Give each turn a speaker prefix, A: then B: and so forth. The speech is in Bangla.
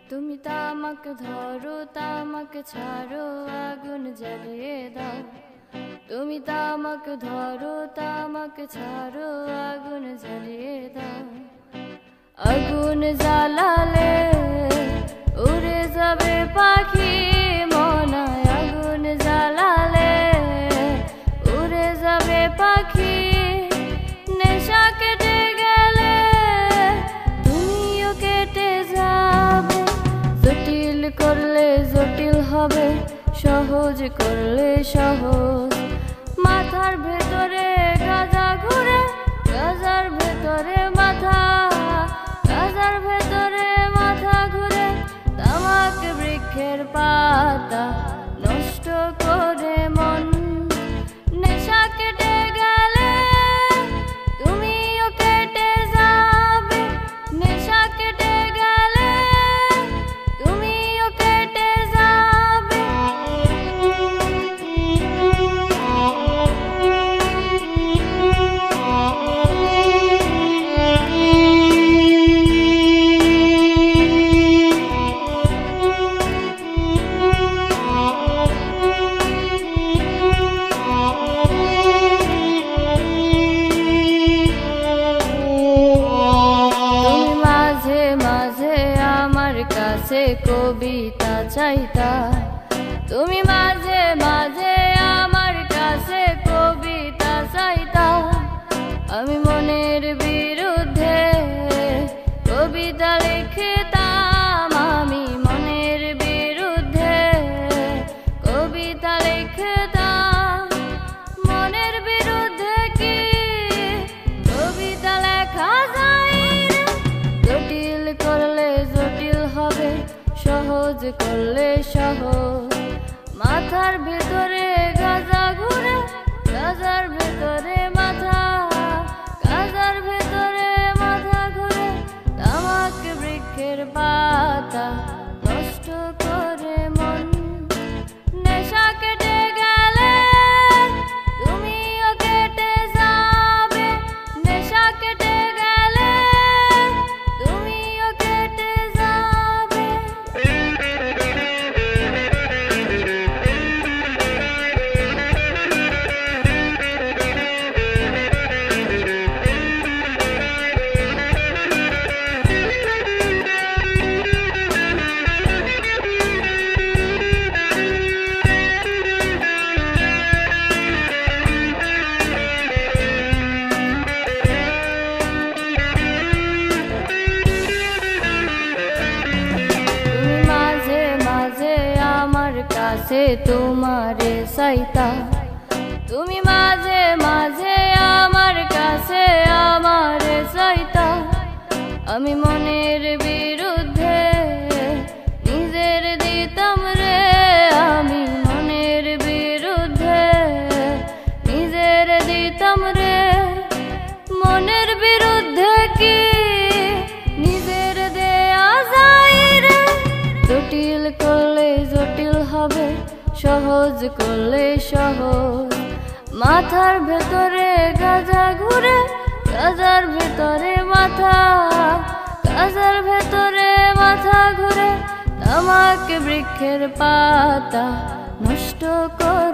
A: তুমি তামাক ধরো তামাক ছাড়ো আগুন জ্বালিয়ে দাও। তুমি তামাক ধরো তামাক ছাড়ো আগুন জ্বালিয়ে দাও। আগুন জ্বালালে উড়ে যাবে পাখি মনায়। আগুন জ্বালালে উড়ে যাবে পাখি। নেশা কেটে গেলে তুমিও কেটে যাবে। জটিল করলে জটিল হবে, সহজ করলে সহজ। মাথার ভেতরে গাজা ঘুরে, গাজার ভেতরে মাথা, গাজার ভেতরে মাথা ঘুরে। তামাক বৃক্ষের পাতা নষ্ট করে মন। নেশা কেটে গেলে তুমিও কেটে যাবে। নেশা কেটে গেলে তুমিও কেটে যাবে। কাছে কবিতা চাইতা, তুমি মাঝে মাঝে আমার কাছে কবিতা চাইতা। আমি মনের বিরুদ্ধে কবিতা লিখতাম। আমি মনের বিরুদ্ধে কবিতা লিখতাম। মনের বিরুদ্ধে কি কবিতা লেখা যায়? জটিল করলে জটিল হবে, সহজ করলে সহজ। মাথার ভেতরে গাজা ঘুরে, গাজার ভেতরে মাথা, গাজার ভেতরে মাথা ঘুরে। তামাক বৃক্ষের পাতা নষ্ট করে মন। নেশা কেটে গেলে তুমিও কেটে যাবে। নেশা কেটে গেলে তুমিও কেটে যাবে। কাছে তোমারে চাইতা, তুমি মাঝে মাঝে আমার কাছে আমারে চাইতা। আমি মনের বিরুদ্ধে নিজের দিতাম রে। আমি মনের বিরুদ্ধে নিজের দিতাম রে। মনের বিরুদ্ধে কি নিজের দেয়া যায় রে? জটিল করলে জটিল হবে, সহজ করলে সহজ। মাথার ভেতরে গাজা ঘুরে, গাজার ভেতরে মাথা, গাজার ভেতরে মাথা ঘুরে। তামাক বৃক্ষের পাতা নষ্ট করে